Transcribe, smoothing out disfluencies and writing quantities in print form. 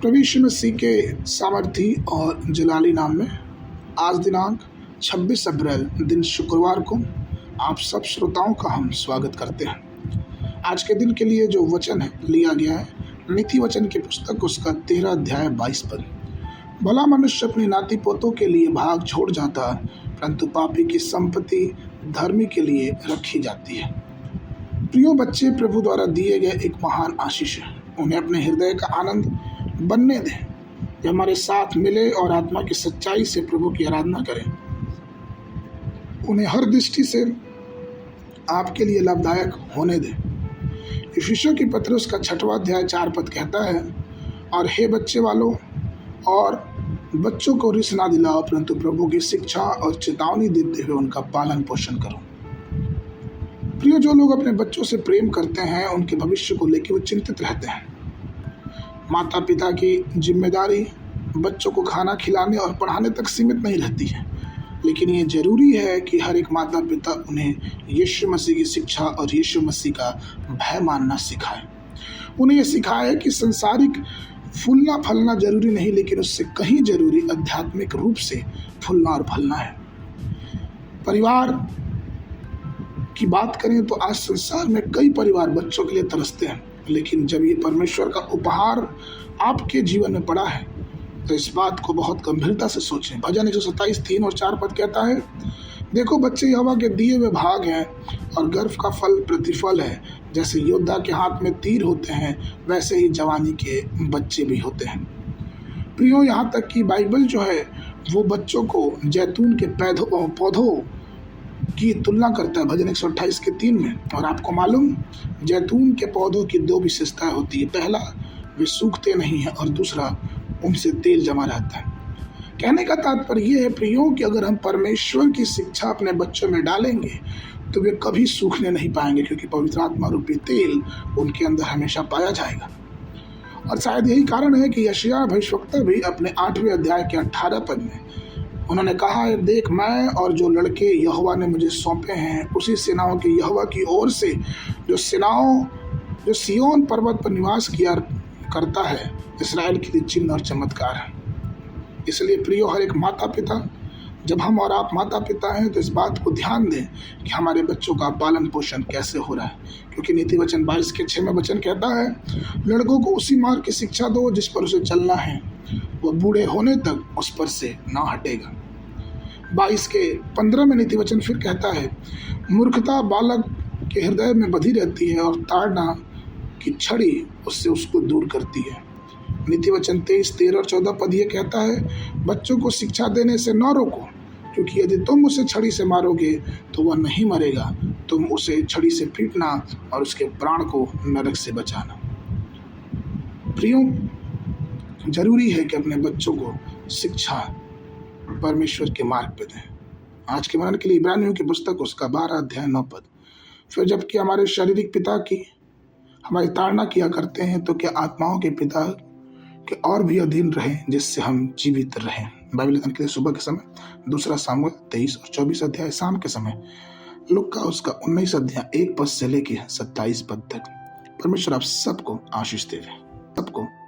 प्रभु यीशु मसीह के सामर्थी और जलाली नाम में आज दिनांक 26 अप्रैल दिन शुक्रवार को आप सब श्रोताओं का हम स्वागत करते हैं। आज के दिन के लिए जो वचन है लिया गया है नीति वचन की पुस्तक उसका 13 अध्याय 22 पद। भला मनुष्य अपनी नाती पोतों के लिए भाग छोड़ जाता है, परंतु पापी की संपत्ति धर्मी के लिए रखी जाती है। प्रियो बच्चे प्रभु द्वारा दिए गए एक महान आशीष है। उन्हें अपने हृदय का आनंद बनने दें, जो हमारे साथ मिले और आत्मा की सच्चाई से प्रभु की आराधना करें। उन्हें हर दृष्टि से आपके लिए लाभदायक होने दें। इफिसियों की पत्र उसका 6वां अध्याय 4 पद कहता है, और हे बच्चे वालों और बच्चों को रिस ना दिलाओ, परंतु प्रभु की शिक्षा और चेतावनी देते हुए उनका पालन पोषण करो। प्रियो, जो लोग अपने बच्चों से प्रेम करते हैं उनके भविष्य को लेकर वो चिंतित रहते हैं। माता पिता की जिम्मेदारी बच्चों को खाना खिलाने और पढ़ाने तक सीमित नहीं रहती है, लेकिन ये जरूरी है कि हर एक माता पिता उन्हें यीशु मसीह की शिक्षा और यीशु मसीह का भय मानना सिखाए। उन्हें यह सिखाए कि संसारिक फूलना फलना जरूरी नहीं, लेकिन उससे कहीं जरूरी आध्यात्मिक रूप से फूलना और फलना है। परिवार की बात करें तो आज संसार में कई परिवार बच्चों के लिए तरसते हैं, लेकिन जब ये परमेश्वर का उपहार आपके जीवन में पड़ा है तो इस बात को बहुत गंभीरता से सोचें। भजन 127 3 और 4 पद कहता है, देखो बच्चे यहोवा के दिए हुए भाग हैं और गर्व का फल प्रतिफल है। जैसे योद्धा के हाथ में तीर होते हैं, वैसे ही जवानी के बच्चे भी होते हैं। प्रियो, यहाँ तक कि बाइबल जो है वो बच्चों को जैतून के पौधों की तुलना करता है भजन 128 के 3 में। और आपको मालूम, जैतून के पौधों की 2 विशेषताएं होती है। पहला, वे सूखते नहीं हैं, और दूसरा, उनसे तेल जमा रहता है। कहने का तात्पर्य यह है प्रियो कि अगर हम परमेश्वर की शिक्षा अपने बच्चों में डालेंगे तो वे कभी सूखने नहीं पाएंगे, क्योंकि पवित्र आत्मा रूपी तेल उनके अंदर हमेशा पाया जाएगा। और शायद यही कारण है कि यशायाह भविष्यवक्ता भी अपने 8वें अध्याय के 18 पद में उन्होंने कहा है, देख मैं और जो लड़के यहोवा ने मुझे सौंपे हैं, उसी सेनाओं के यहोवा की ओर से जो सिय्योन पर्वत पर निवास किया करता है, इस्राएल के लिए चिन्ह और चमत्कार है। इसलिए प्रियो, हर एक माता पिता, जब हम और आप माता पिता हैं तो इस बात को ध्यान दें कि हमारे बच्चों का पालन पोषण कैसे हो रहा है, क्योंकि नीति वचन 22 के 6 में वचन कहता है, लड़कों को उसी मार्ग की शिक्षा दो जिस पर उसे चलना है, वह बूढ़े होने तक उस पर से ना हटेगा। 22 के 15 में नीति वचन फिर कहता है, मूर्खता बालक के हृदय में बधी रहती है और ताड़ना की छड़ी उससे उसको दूर करती है। नीति वचन 23, 13 और 14 पद ये कहता है, बच्चों को शिक्षा देने से न रोको, क्योंकि यदि तुम उसे छड़ी से मारोगे तो वह नहीं मरेगा। तुम उसे छड़ी से पीटना और उसके प्राण को नरक से बचाना। प्रियो, जरूरी है कि अपने बच्चों को शिक्षा परमेश्वर के मार्ग पे दें। आज के मनन के लिए इब्रानियों की पुस्तक उसका 12 अध्याय 9 पद। फिर जबकि हमारे शारीरिक पिता की हमारी ताड़ना किया करते हैं, तो क्या आत्माओं के पिता के और भी अधीन रहें, जिससे हम जीवित रहें। बाइबल अध्ययन के लिए सुबह के समय 2 सामुएल 23 और 24 अध्याय, शाम के समय लूका उसका 19 अध्याय 1 पद से लेकर 27 पद तक। परमेश्वर आप सबको आशीष दे, सबको